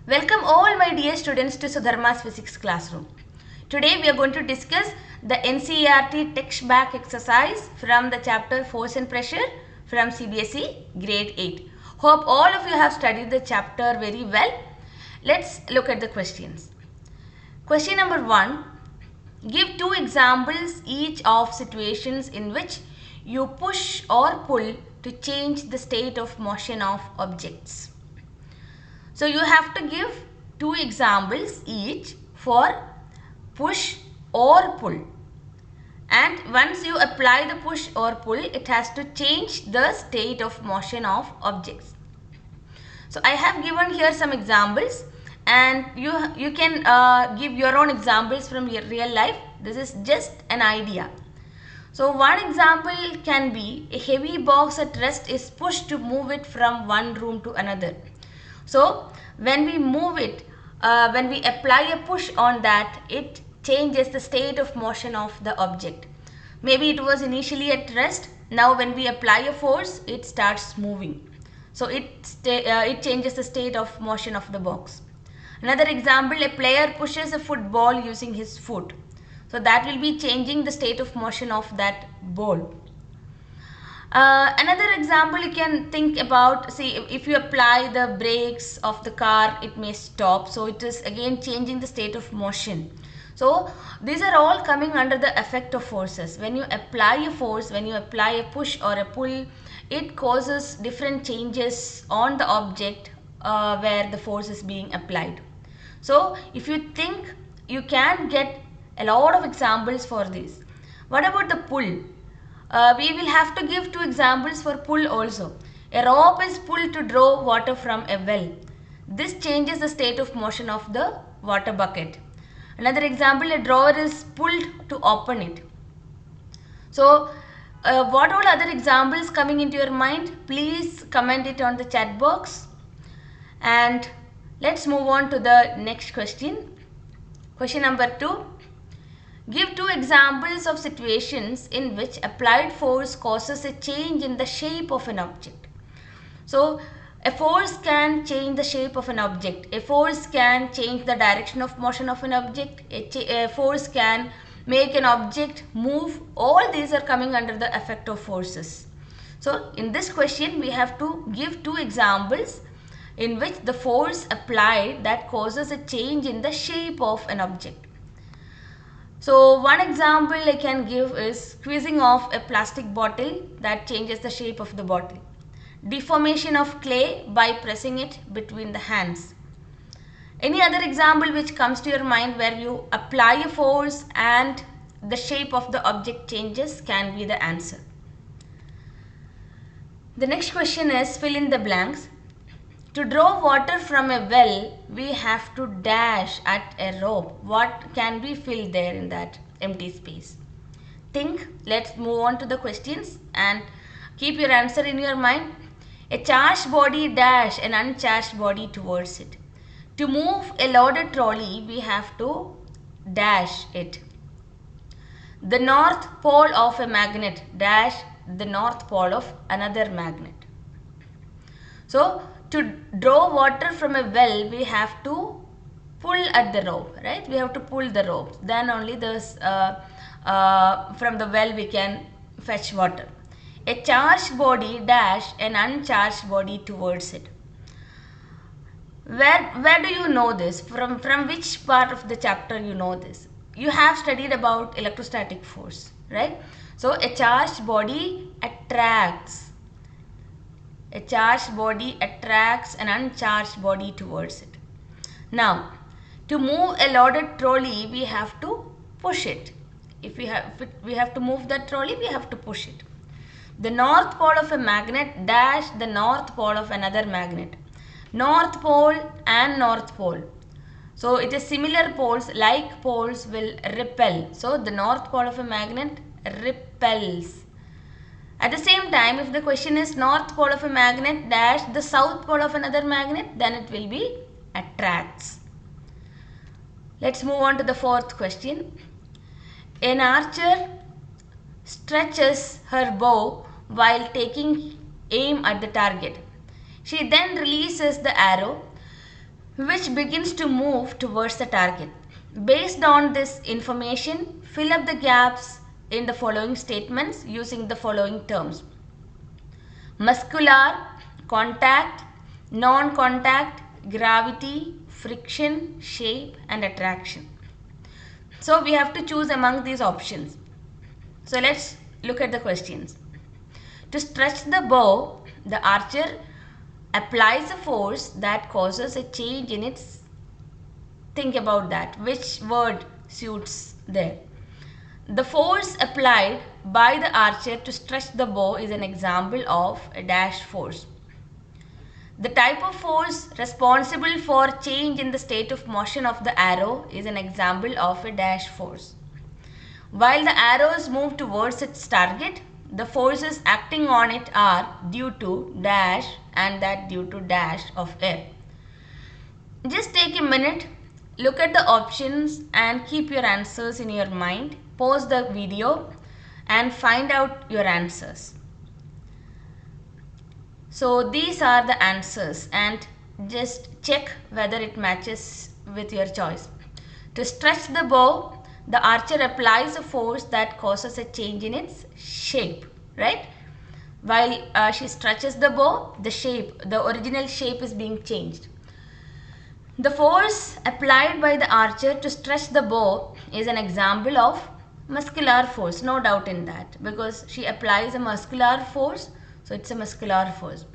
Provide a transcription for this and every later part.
Welcome all my dear students to Sudharma's Physics Classroom. Today we are going to discuss the NCERT text back exercise from the chapter Force and Pressure from CBSE grade 8. Hope all of you have studied the chapter very well. Let's look at the questions. Question number 1. Give two examples each of situations in which you push or pull to change the state of motion of objects. So you have to give two examples each for push or pull. And once you apply the push or pull, it has to change the state of motion of objects. So I have given here some examples, and you can give your own examples from your real life. This is just an idea. So one example can be a heavy box at rest is pushed to move it from one room to another. So when we move it, when we apply a push on that, it changes the state of motion of the object. Maybe it was initially at rest. Now when we apply a force, it starts moving. So it changes the state of motion of the box. Another example, a player pushes a football using his foot. So that will be changing the state of motion of that ball. Another example you can think about, see, if you apply the brakes of the car, it may stop. So it is again changing the state of motion. So these are all coming under the effect of forces. When you apply a force, when you apply a push or a pull, it causes different changes on the object where the force is being applied. So if you think, you can get a lot of examples for this. What about the pull? We will have to give two examples for pull also. A rope is pulled to draw water from a well. This changes the state of motion of the water bucket. Another example, a drawer is pulled to open it. So what all other examples coming into your mind? Please comment it on the chat box. And let's move on to the next question. Question number 2. Give two examples of situations in which applied force causes a change in the shape of an object. So a force can change the shape of an object. A force can change the direction of motion of an object. A force can make an object move. All these are coming under the effect of forces. So in this question, we have to give two examples in which the force applied that causes a change in the shape of an object. So one example I can give is squeezing off a plastic bottle that changes the shape of the bottle. Deformation of clay by pressing it between the hands. Any other example which comes to your mind where you apply a force and the shape of the object changes can be the answer. The next question is fill in the blanks. To draw water from a well, we have to dash at a rope. What can be filled there in that empty space? Think. Let's move on to the questions and keep your answer in your mind. A charged body dash an uncharged body towards it. To move a loaded trolley, we have to dash it. The north pole of a magnet dash the north pole of another magnet. So to draw water from a well, we have to pull at the rope, right? We have to pull the rope. Then only from the well we can fetch water. A charged body dash an uncharged body towards it. Where do you know this? From which part of the chapter you know this? You have studied about electrostatic force, right? So a charged body attracts. A charged body attracts an uncharged body towards it. Now, to move a loaded trolley, we have to push it. If we have to move that trolley, we have to push it. The north pole of a magnet dash the north pole of another magnet. North pole and north pole. So it is similar poles, like poles will repel. So the north pole of a magnet repels. At the same time, if the question is north pole of a magnet dash the south pole of another magnet, then it will be attracts. Let's move on to the fourth question. An archer stretches her bow while taking aim at the target. She then releases the arrow. which begins to move towards the target. Based on this information, fill up the gaps in the following statements using the following terms: muscular, contact, non-contact, gravity, friction, shape and attraction. So we have to choose among these options. So let's look at the questions. To stretch the bow, the archer applies a force that causes a change in its. Think about that. Which word suits there? The force applied by the archer to stretch the bow is an example of a dash force. The type of force responsible for change in the state of motion of the arrow is an example of a dash force. While the arrows move towards its target, the forces acting on it are due to dash and that due to dash of air. Just take a minute, look at the options and keep your answers in your mind. Pause the video and find out your answers. So these are the answers and just check whether it matches with your choice. To stretch the bow, the archer applies a force that causes a change in its shape, right? While she stretches the bow, the original shape is being changed. The force applied by the archer to stretch the bow is an example of muscular force, no doubt in that, because she applies a muscular force, so it's a muscular force.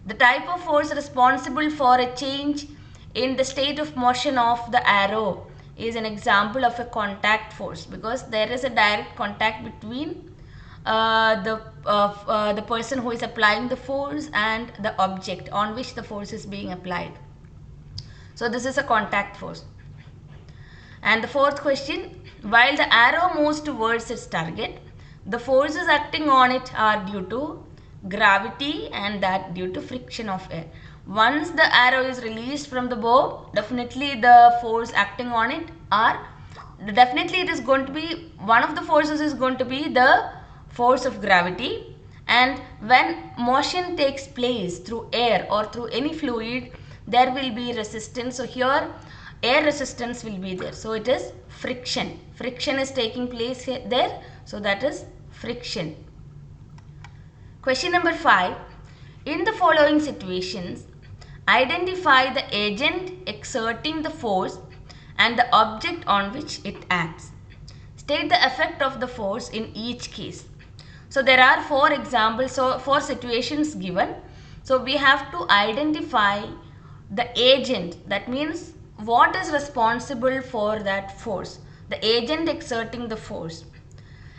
The type of force responsible for a change in the state of motion of the arrow is an example of a contact force, because there is a direct contact between the person who is applying the force and the object on which the force is being applied. So this is a contact force. And the fourth question, while the arrow moves towards its target, the forces acting on it are due to gravity and that due to friction of air. Once the arrow is released from the bow, definitely the force acting on it it is going to be, one of the forces is going to be the force of gravity, and when motion takes place through air or through any fluid, there will be resistance. So here air resistance will be there, so it is friction. Friction is taking place there, so that is friction. Question number 5. In the following situations, identify the agent exerting the force and the object on which it acts. State the effect of the force in each case. So there are 4 examples, so 4 situations given. So we have to identify the agent, that means what is responsible for that force, the agent exerting the force,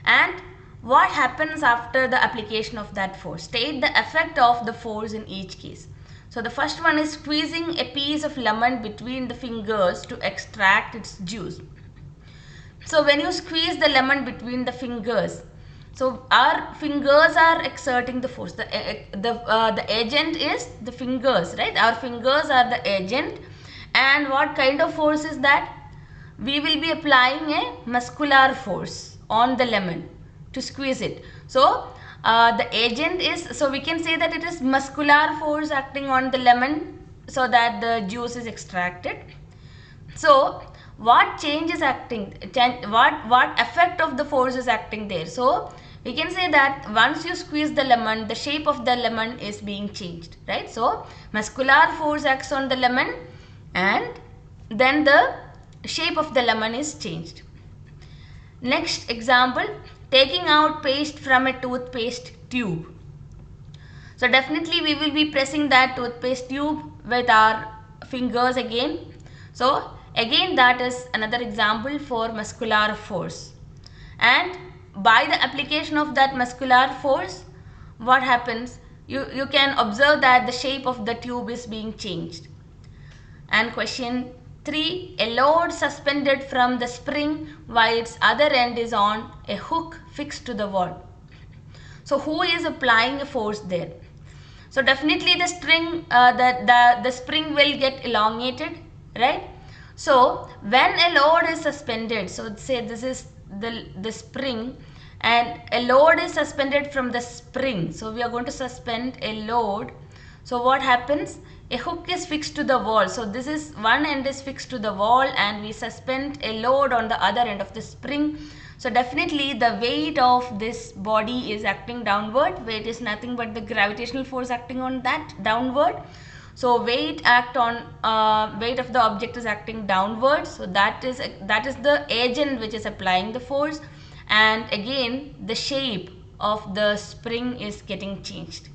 and what happens after the application of that force. State the effect of the force in each case. So the first one is squeezing a piece of lemon between the fingers to extract its juice. So when you squeeze the lemon between the fingers, so our fingers are exerting the force. The agent is the fingers, right? Our fingers are the agent. And what kind of force is that? We will be applying a muscular force on the lemon to squeeze it. So the agent is, so we can say that it is muscular force acting on the lemon so that the juice is extracted. So what change is acting, what effect of the force is acting there? So we can say that once you squeeze the lemon, the shape of the lemon is being changed, right? So muscular force acts on the lemon and then the shape of the lemon is changed. Next example, taking out paste from a toothpaste tube. So definitely we will be pressing that toothpaste tube with our fingers again. So again that is another example for muscular force. And by the application of that muscular force, what happens? You can observe that the shape of the tube is being changed. And question 3. A load suspended from the spring while its other end is on a hook fixed to the wall. So who is applying a force there? So definitely the spring will get elongated, right? So when a load is suspended, so say this is the spring and a load is suspended from the spring. So we are going to suspend a load. So what happens? A hook is fixed to the wall. So this is one end is fixed to the wall and we suspend a load on the other end of the spring. So definitely the weight of this body is acting downward. Weight is nothing but the gravitational force acting on that downward. So weight of the object is acting downward. So that is the agent which is applying the force, and again the shape of the spring is getting changed.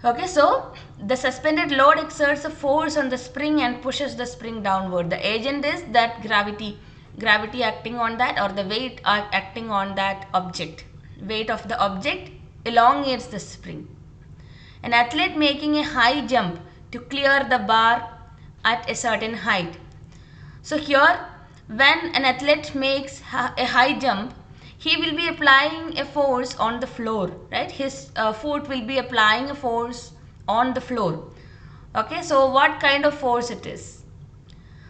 Okay, so the suspended load exerts a force on the spring and pushes the spring downward. The agent is that gravity acting on that, or the weight acting on that object. Weight of the object elongates the spring. An athlete making a high jump to clear the bar at a certain height. So here, when an athlete makes a high jump, he will be applying a force on the floor, right? His foot will be applying a force on the floor. Okay, so what kind of force it is?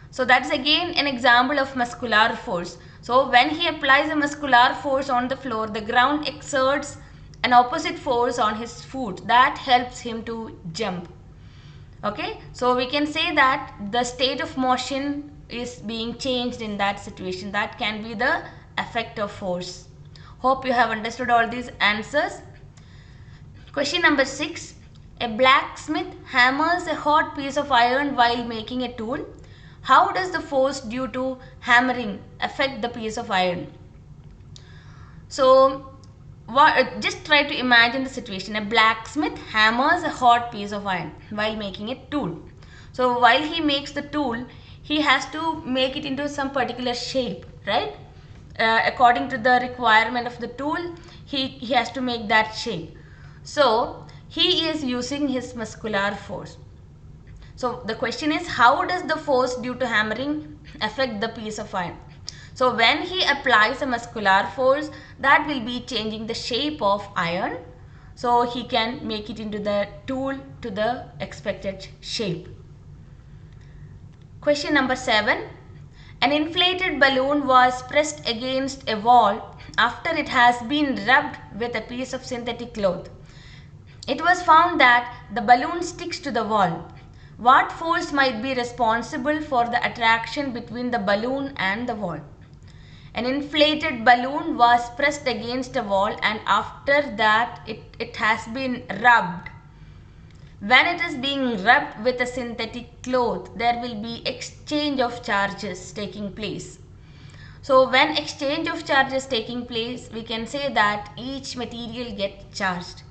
So that is again an example of muscular force. So when he applies a muscular force on the floor, the ground exerts an opposite force on his foot that helps him to jump. Okay, so we can say that the state of motion is being changed in that situation. That can be the effect of force. Hope you have understood all these answers. Question number 6. A blacksmith hammers a hot piece of iron while making a tool. How does the force due to hammering affect the piece of iron? So just try to imagine the situation. A blacksmith hammers a hot piece of iron while making a tool. So while he makes the tool, he has to make it into some particular shape, right? According to the requirement of the tool, he has to make that shape. So he is using his muscular force. So the question is, how does the force due to hammering affect the piece of iron? So when he applies a muscular force, that will be changing the shape of iron, so he can make it into the tool to the expected shape. Question number 7. An inflated balloon was pressed against a wall after it has been rubbed with a piece of synthetic cloth. It was found that the balloon sticks to the wall. What force might be responsible for the attraction between the balloon and the wall? An inflated balloon was pressed against a wall and after that it has been rubbed. When it is being rubbed with a synthetic cloth, there will be exchange of charges taking place. So when exchange of charges taking place, we can say that each material gets charged.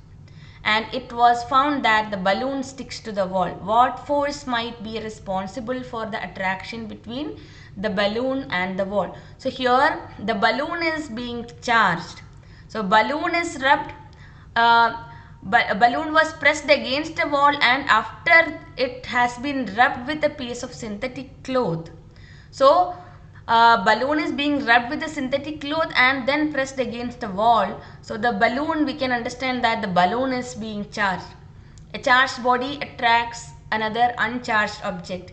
And it was found that the balloon sticks to the wall. What force might be responsible for the attraction between the balloon and the wall? So here the balloon is being charged. So balloon is rubbed, a balloon was pressed against a wall and after it has been rubbed with a piece of synthetic cloth. So balloon is being rubbed with a synthetic cloth and then pressed against a wall. So the balloon, we can understand that the balloon is being charged. A charged body attracts another uncharged object.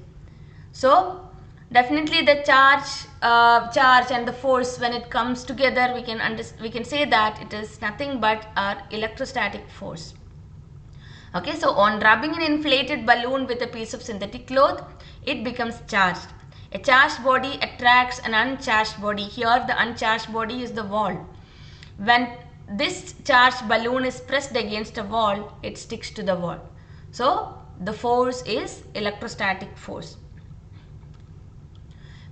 So definitely the charge and the force, when it comes together, we can say that it is nothing but our electrostatic force. Okay, so on rubbing an inflated balloon with a piece of synthetic cloth, it becomes charged. A charged body attracts an uncharged body. Here the uncharged body is the wall. When this charged balloon is pressed against a wall, it sticks to the wall. So the force is electrostatic force.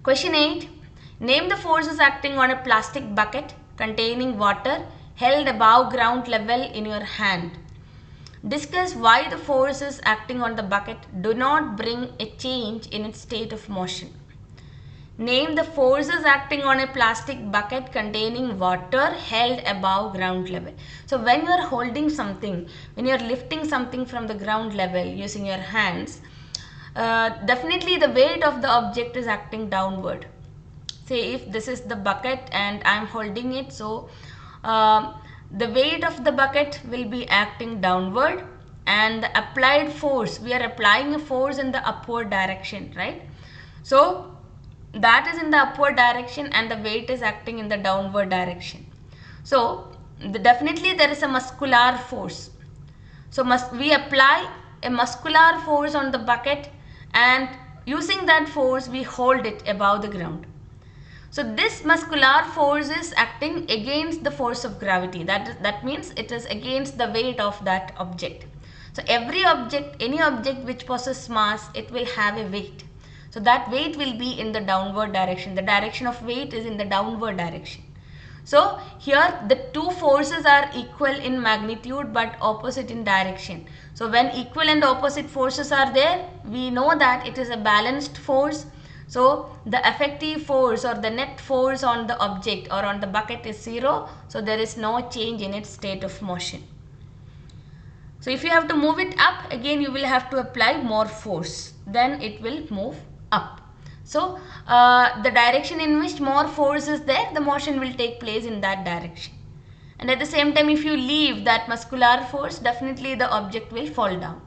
Question 8. Name the forces acting on a plastic bucket containing water held above ground level in your hand. Discuss why the forces acting on the bucket do not bring a change in its state of motion. Name the forces acting on a plastic bucket containing water held above ground level. So when you are holding something, when you are lifting something from the ground level using your hands, definitely the weight of the object is acting downward. Say if this is the bucket and I am holding it, so the weight of the bucket will be acting downward and the applied force, we are applying a force in the upward direction, right? So that is in the upward direction and the weight is acting in the downward direction. So definitely there is a muscular force. So we apply a muscular force on the bucket, and using that force we hold it above the ground. So this muscular force is acting against the force of gravity. That means it is against the weight of that object. So every object, any object which possesses mass, it will have a weight. So that weight will be in the downward direction. The direction of weight is in the downward direction. So here the two forces are equal in magnitude but opposite in direction. So when equal and opposite forces are there, we know that it is a balanced force. So the effective force or the net force on the object or on the bucket is 0. So there is no change in its state of motion. So if you have to move it up, again you will have to apply more force. Then it will move up. So the direction in which more force is there, the motion will take place in that direction. And at the same time, if you leave that muscular force, definitely the object will fall down,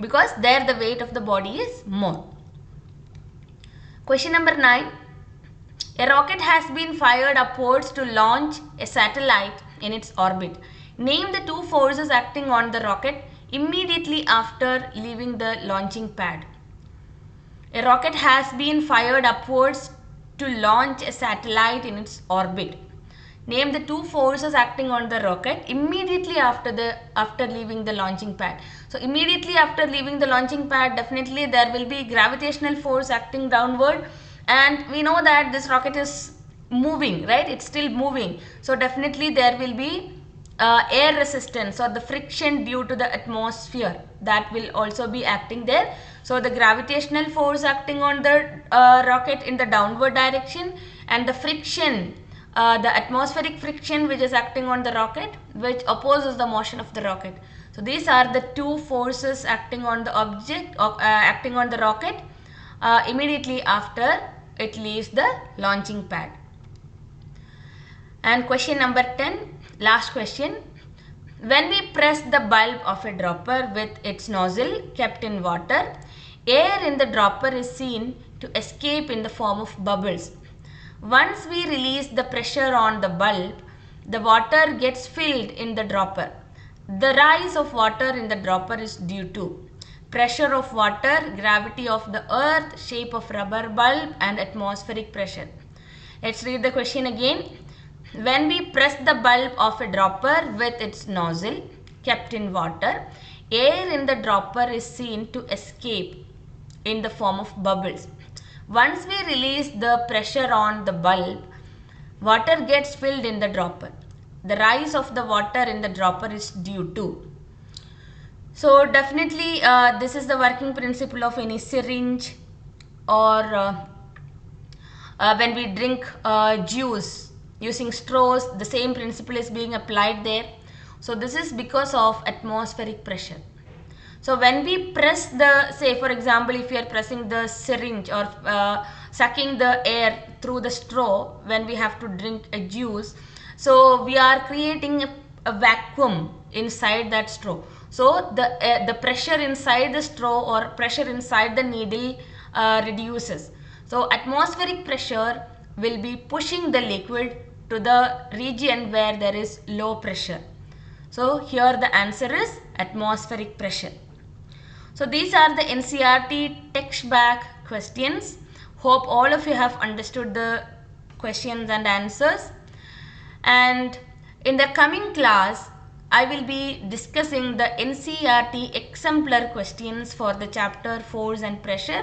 because there the weight of the body is more. Question number 9. A rocket has been fired upwards to launch a satellite in its orbit. Name the two forces acting on the rocket immediately after leaving the launching pad. A rocket has been fired upwards to launch a satellite in its orbit. Name the two forces acting on the rocket immediately after leaving the launching pad. So immediately after leaving the launching pad, definitely there will be gravitational force acting downward, and we know that this rocket is moving, right? It's still moving. So definitely there will be air resistance or the friction due to the atmosphere, that will also be acting there. So the gravitational force acting on the rocket in the downward direction, and the friction, the atmospheric friction which is acting on the rocket, which opposes the motion of the rocket. So these are the two forces acting on the object, acting on the rocket immediately after it leaves the launching pad. And question number 10, last question. When we press the bulb of a dropper with its nozzle kept in water, air in the dropper is seen to escape in the form of bubbles. Once we release the pressure on the bulb, the water gets filled in the dropper. The rise of water in the dropper is due to pressure of water, gravity of the earth, shape of rubber bulb, and atmospheric pressure. Let's read the question again. When we press the bulb of a dropper with its nozzle kept in water, air in the dropper is seen to escape in the form of bubbles. Once we release the pressure on the bulb, water gets filled in the dropper. The rise of the water in the dropper is due to. So definitely this is the working principle of any syringe, or when we drink juice using straws, the same principle is being applied there. So this is because of atmospheric pressure. So when we press the, say for example, if you are pressing the syringe or sucking the air through the straw when we have to drink a juice, so we are creating a vacuum inside that straw. So the pressure inside the straw or pressure inside the needle reduces. So atmospheric pressure will be pushing the liquid to the region where there is low pressure. So here the answer is atmospheric pressure. So these are the NCERT text back questions. Hope all of you have understood the questions and answers. And in the coming class, I will be discussing the NCERT exemplar questions for the chapter Force and Pressure.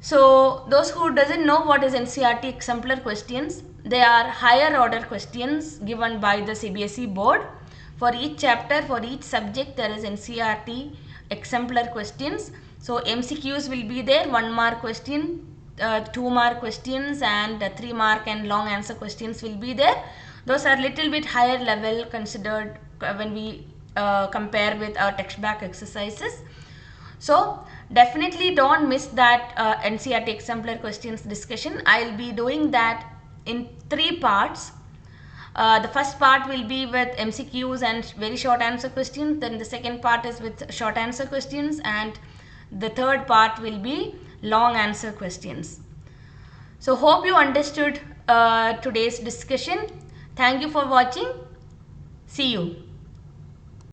So those who doesn't know what is NCERT exemplar questions, they are higher order questions given by the CBSE board. For each chapter, for each subject, there is NCERT exemplar questions. So MCQs will be there, 1 mark question, 2 mark questions, and 3 mark and long answer questions will be there. Those are little bit higher level considered when we compare with our text back exercises. So definitely don't miss that NCERT exemplar questions discussion. I'll be doing that in 3 parts. The first part will be with MCQs and very short answer questions. Then the second part is with short answer questions, and the third part will be long answer questions. So hope you understood today's discussion. Thank you for watching. See you.